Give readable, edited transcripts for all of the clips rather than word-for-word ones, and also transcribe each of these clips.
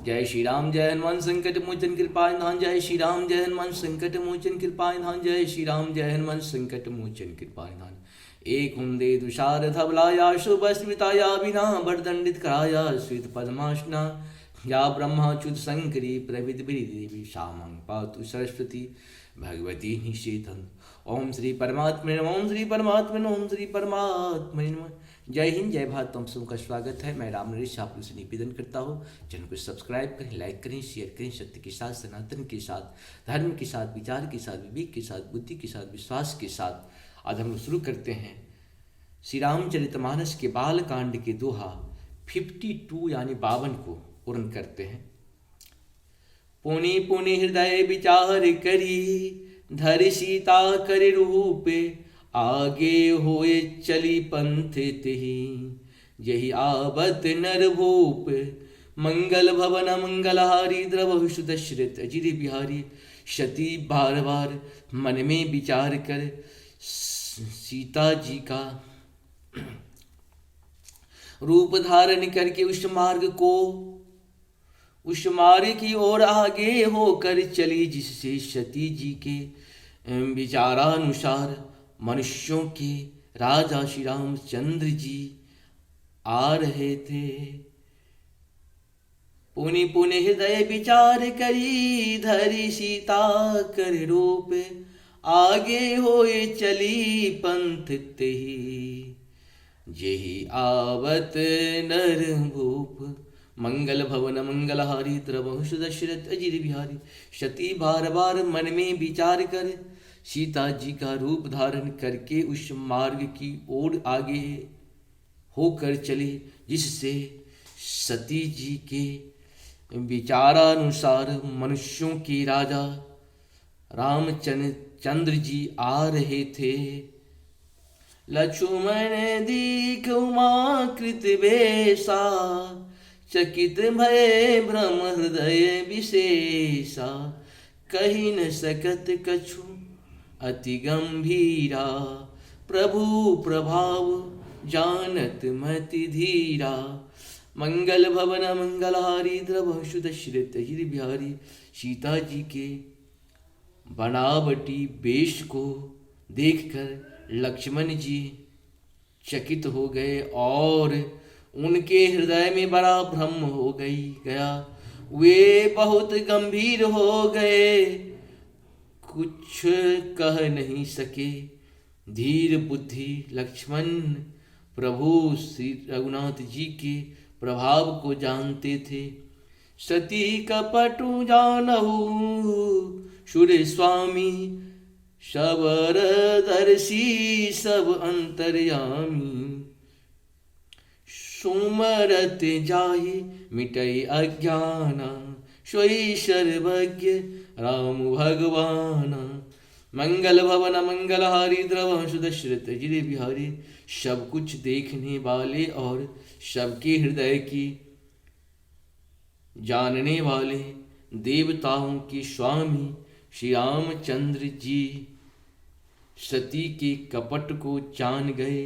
जय श्री राम जय हनुमान संकट मोचन कृपा निधान। जय श्री राम जय हनुमान संकट मोचन कृपा निधान। जय श्री राम जय हनुमान संकट मोचन कृपा निधान। एक हुंदे तुषार धवलाया शुभस्मिताया बिना बरदंडित कराया श्वेत पद्मासना या ब्रह्माच्युत शंकरी प्रविद देवी श्यामं पातु सरस्वती भगवती निषेधन। ओम श्री परमात्मा ओम श्री परमात्मा ओम श्री परमात्मा नमः। जय हिंद जय भारत। तुम सबका स्वागत है। मैं राम नरेश आप लोगों से निवेदन करता हूँ चैनल को सब्सक्राइब करें, लाइक करें, शेयर करें। सत्य के साथ, सनातन के साथ, धर्म के साथ, विचार के साथ, विवेक के साथ, बुद्धि के साथ, विश्वास के साथ आज हम लोग शुरू करते हैं श्री रामचरितमानस के बाल कांड के दोहा 52 यानी 52 को पूर्ण करते हैं। पुनि पुनि हृदय विचार करी धरि सीता कर रूप आगे होए चली पंथ तिहि यही आवत नर भूप मंगल भवन मंगलहारी द्रवहु सुदशरथ अजिर बिहारी। सती बार बार मन में विचार कर सीता जी का रूप धारण करके उस मार्ग की ओर आगे होकर चली जिससे सती जी के विचारानुसार मनुष्यों के राजा श्री रामचंद्र जी आ रहे थे। पुनि पुनि हृदय विचार करी धरि सीता कर रूप आगे होए चली पंथ तेहि जेहि आवत नर भूप मंगल भवन मंगलहारी द्रवहु सुदशरथ अजिर बिहारी। सती बार बार मन में विचार कर सीता जी का रूप धारण करके उस मार्ग की ओर आगे होकर चली जिससे सती जी के विचारानुसार मनुष्यों के राजा रामचंद्र जी आ रहे थे। लक्ष्मण दीख उमाकृत वेशा चकित भय भ्रम हृदय विशेषा कही न सकत कछु अति गंभीरा प्रभु प्रभाव जानत मति धीरा। मंगल भवन मंगलहारी द्रवहु सुदशरथ अजिर बिहारी। सीता जी के बनावटी वेश को देखकर लक्ष्मण जी चकित हो गए और उनके हृदय में बड़ा भ्रम हो गया। वे बहुत गंभीर हो गए, कुछ कह नहीं सके। धीर बुद्धि लक्ष्मण प्रभु श्री रघुनाथ जी के प्रभाव को जानते थे। सती कपटु जानहु सुर स्वामी शबर दर्शी सब अंतर्यामी। सुमरत जाहि मिटई अज्ञाना सोई सर्वज्ञ राम भगवाना। मंगल भवन मंगलहारी द्रवहु सुदशरथ अजिर बिहारी। सब कुछ देखने वाले और सबके हृदय की जानने वाले देवताओं के स्वामी श्री रामचंद्र जी सती के कपट को जान गए,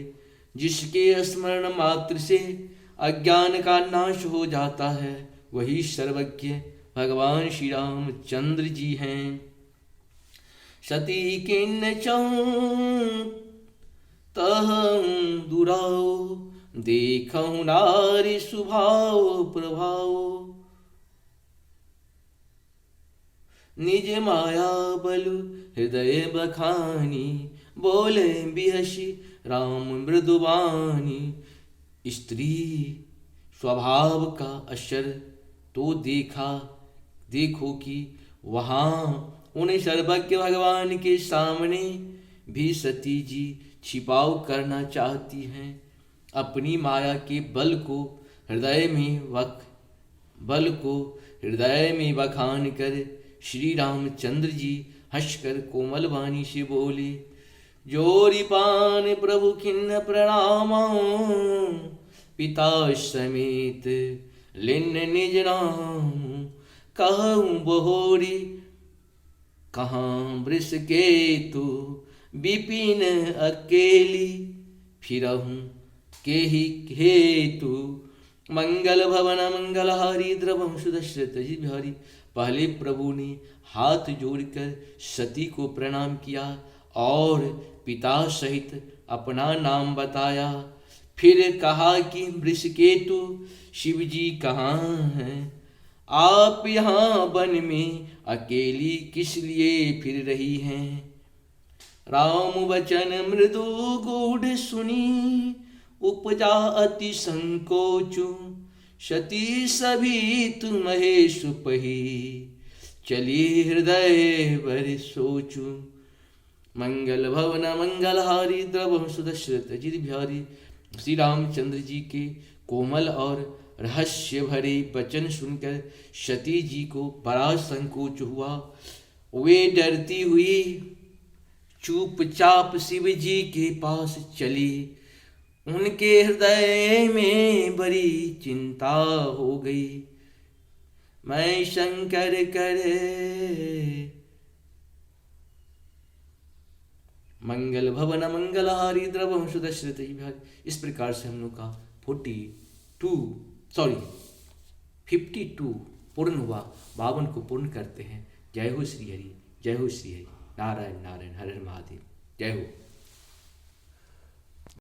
जिसके स्मरण मात्र से अज्ञान का नाश हो जाता है। वही सर्वज्ञ भगवान श्री रामचंद्र जी हैं। सती किन चहूं तहं दुराओ देखऊं नारी सुभाव प्रभाव। निज माया बलु हृदय बखानी बोले बिहसी राम मृदुवानी। स्त्री स्वभाव का असर तो देखो कि वहाँ उन्हें सर्वज्ञ भगवान के सामने भी सती जी छिपाव करना चाहती हैं। अपनी माया के बल को हृदय में बखान कर श्री रामचंद्र जी हंसकर कोमल वाणी से बोले। जोरी पान प्रभु खिन्न प्रणामा पिता समेत लिन निज नाम। कहूँ बहोरी कहाँ वृष केतु विपिन अकेली फिरहूँ के ही हेतु मंगल भवन मंगलहारी द्रवम सुदशरथ जी बिहारी। पहले प्रभु ने हाथ जोड़कर सती को प्रणाम किया और पिता सहित अपना नाम बताया। फिर कहा कि वृषकेतु शिव जी कहाँ हैं? आप यहाँ वन में अकेली किस लिए फिर रही हैं? राम वचन मृदु गूढ़ सुनी, उपजा अति संकोचु। सती सभी तुम महेश पही, चली हृदय बर सोचू। मंगल भवन मंगलहारी द्रवम सुदशरथ जी बिहारी। श्री रामचंद्र जी के कोमल और रहस्य भरे वचन सुनकर सती जी को बड़ा संकोच हुआ। वे डरती हुई चुपचाप शिव जी के पास चली। उनके हृदय में बड़ी चिंता हो गई। मैं शंकर करे मंगल भवन मंगलहारी द्रवम सुदशरथ जी बिहारी। इस प्रकार से हम लोग का 52 पूर्ण हुआ। 52 को पूर्ण करते हैं। जय हो श्री हरि, जय हो श्री हरि। नारायण नारायण, हर हर महादेव। जय हो।